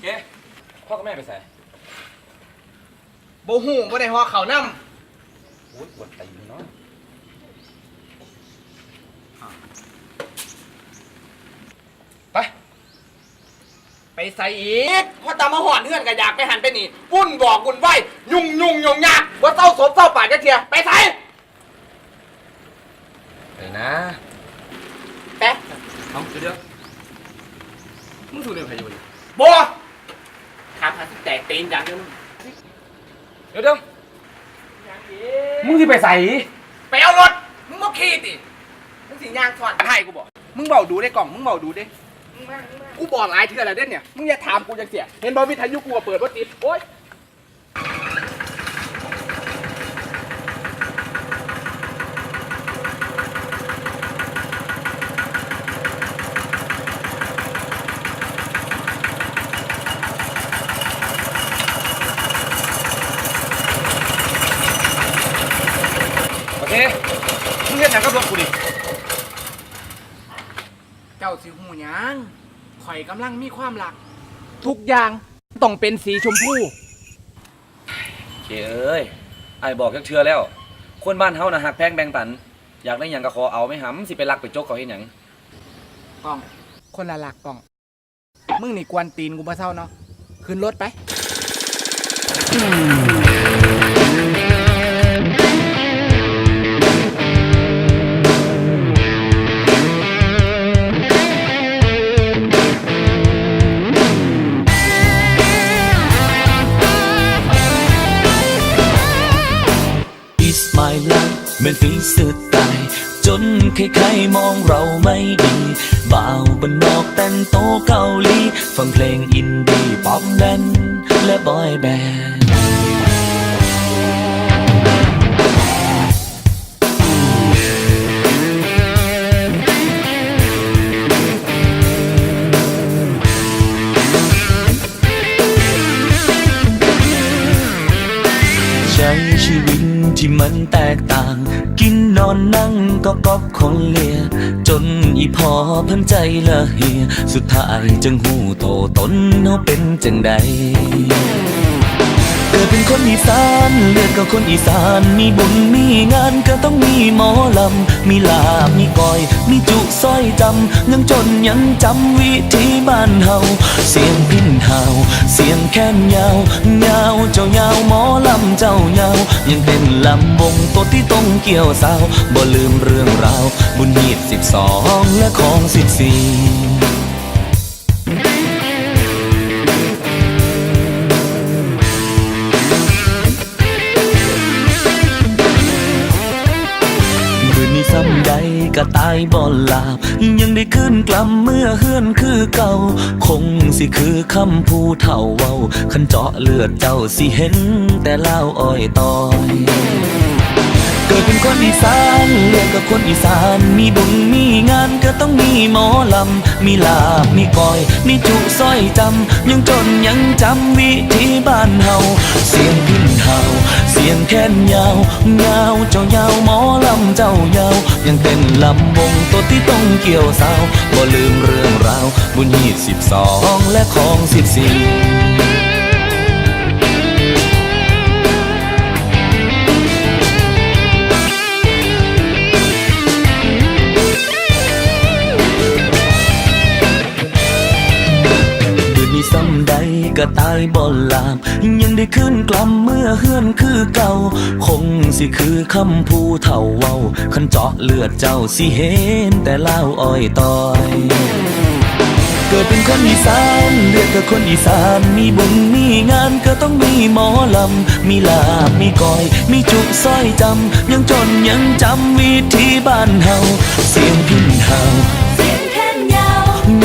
เจ๊พ่อกับแม่ไปใส่โบหูบ่ได้หอเขาน้โอ้ยปวดตีนเนาะไปำไปใส่อีกพอตามมาหอนเพื่อนก็อยากไปหันไปนี่วุ่นบอกวุ่นไหวยุ่งยากว่าเศร้าสมเศร้าป่านจะเทียไปใส่ไปนะแป๊ะเอาเดี๋ยวมึงสูดเร็วใครอยู่ดิบัวขาพาสิแตกตีนอย่างเดียวเดี๋ยวมึงที่ไปใส่ไปเอารถมึงมาขี่ดิมึงสิย่างถอดไทยกูบอกมึงเบาดูได้กล่องมึงเบาดูดิกูบอกหลายเทื่อแล้วเด้เนี่ยมึงอย่าถามกูจังเสียเห็นบอวิทยุกูเปิดว่าติดโอ๊ยโอเคมึงเห็นหนังกับรถกูดิเจ้าสิหูหยังข่อยกำลังมีความรักทุกอย่างต้องเป็นสีชมพูเจ๊เอ้ยไอ้บอกจักเทื่อแล้วคนบ้านเฮาน่ะหักแพงแบ่งปันอยากได้หยังก็ขอเอาไม่หำสิไปรักไปโจกเขาเฮ็ดหยังกล้องคนละหลักกล้องมึงนี่กวนตีนกูมาเศร้าเนาะขึ้นรถไปเหมือนฝีสุดตายจนใครๆมองเราไม่ดีบ่าวบ้านนอกแต่งโตเกาหลีฟังเพลงอินดี้ป๊อปแดนและบอยแบนด์ใช้ชีวิตที่มันแตกต่างกินนอนนั่งก็ก๊อกคนเลียจนอีพอเพิ่นใจละเหียสุดท้ายจึงหูโตตนเฮาเป็นจังใดเกิดเป็นคนอีสานเลือดก็คนอีสานมีบุญมีงานก็ต้องมีหมอลำมีลาบมีก้อยมีจุซอยจำยังจนยังจำวิธีบ้านเฮาเสียงพิ้นเฮาเสียงแค้นยาวยาวเจ้ายาวหมอลำเจ้ายาวยังเป็นลำวงตัวที่ต้องเกี่ยวสาวบ่ลืมเรื่องราวบุญหีด12และของ14ซ้ำใดก็ตายบ่หลาบยังได้ขึ้นกลับเมื่อเฮือนคือเก่าคงสิคือคำผู้เฒ่าเว้าคันเจาะเลือดเจ้าสิเห็นแต่เล่าอ้อยตอยเกิดเป็นคนอีสานเรียกกับคนอีสานมีบุญมีงานก็ต้องมีหมอลำมีลาบมีก้อยมีจุซอยจำยังจนยังจำวิธีบ้านเฮาเสียงพิ้นเฮาเสียงแค้นยาวยาวเจ้ายาวหมอลำเจ้ายาวยังเป็นลำวงตัวที่ต้องเกี่ยวสาวบ่ลืมเรื่องราวบุญหีด12และของ14ซ้ำใดก็ตายบ่หลาบยังได้ขึ้นกลับเมื่อเฮือนคือเก่าคงสิคือคำผู้เฒ่าเว้าคันเจาะเลือดเจ้าสิเห็นแต่เล่าอ้อยตอยเกิดเป็นคนอีสานเลือดกับคนอีสานมีบุญมีงานก็ต้องมีหมอลำมีลาบมีก้อยมีจุซอยจำยังจนยังจำวิธีบ้านเฮาเสียงพิ้นเฮา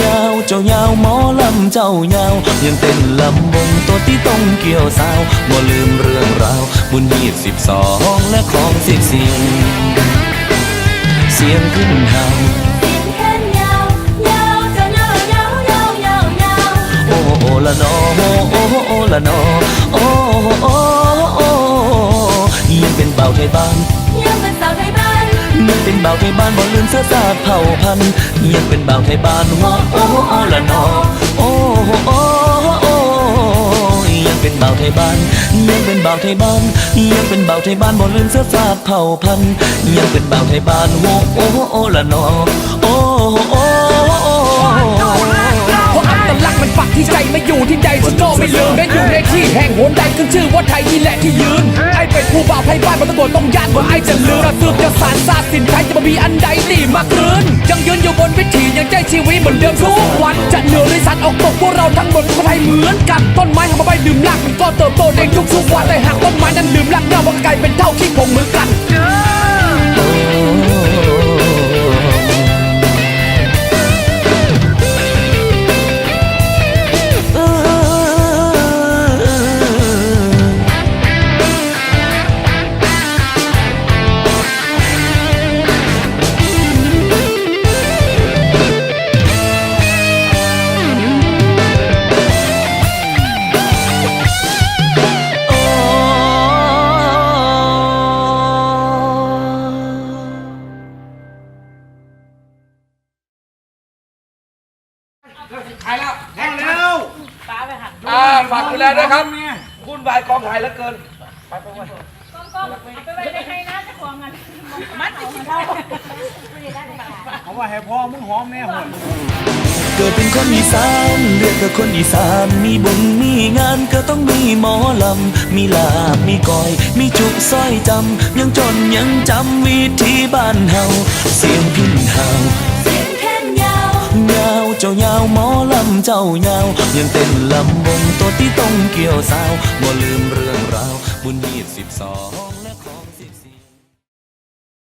ยาวเจ้ายาวหมอลำเจ้ายาวยังเป็นลำวงตัวที่ต้องเกี่ยวสาวบ่ลืมเรื่องราวบุญหีด12และของ14เสียงขึ้นเฮาโอ้โอ้ละนอโอ้โอ้ละนอโอ้โอ้โอ้ยังเป็นเบาไทยบ้านยังเป็นสาวไทยบ้านยังเป็นบ่าวไทยบ้านบ่ลืมเสื้อสาดเผ่าพันธุ์ยังเป็นบ่าวไทยบ้านหัวโอ้โอ้ละนอโอ้โอ้โอ้ เป็นบ่าวไทยบ้านยังเป็นบ่าวไทยบ้านยังเป็นบ่าวไทยบ้านบ่ลืมเสื้อฝาดเผ่าพันธุ์ยังเป็นบ่าวไทยบ้านโอ้โอ้โอ้ละนอโอ้โอ้เพราะอัตลักษณ์มันปักที่ใจไม่อยู่ที่ใดฉันก็ไม่ลืมได้อยู่ในที่แห่งหนใดขึ้นชื่อว่าไทยนี่แหละที่ยืนไอ้เป็นผู้บ่าวไทยบ้านมันตะโกนต้องย่านว่าไอ้จะลืมกระซืบจะสานซาสินไทยจะมามีอันใดตีมาคืนยังยืนอยู่บนวิถียังใจชีวิตเหมือนเดิมทุกวันจะเหนือหรือสัตว์ออกตกพวกเราทั้งหมดคนไทยเหมือนกันต้นไม้หักมาใบลืมรากมันก็เติบโตในทุกๆวันแต่หากต้นไม้นั้นลืมรากเน่ามันก็กลายเป็นเท่าขี้ผงเหมือนกันขายแล้วแทงแล้ว ฝากดูแลด้วยครับวุ่นวายกองถ่ายเหลือเกิน ก็เอาไปไว้ได้ให้นะจะของเงินมัดจะกินได้เอาว่าให้พ่อมึงหอมแน่หุ่น เกิดเป็นคนอีสานเลือดกับคนอีสานมีบุญมีงานก็ต้องมีหมอลำมีลาบมีก้อยมีจุกสร้อยจำยังจนยังจำวิธีบ้านเฮาเสียงพินเฮาเสียงแค้นยาวยาวเจ้ายาวหมอลำเจ้ายาวยังเต้นลำวงตัวที่ต้องเกี่ยวสาวบ่ลืมเรื่องราวบุญ22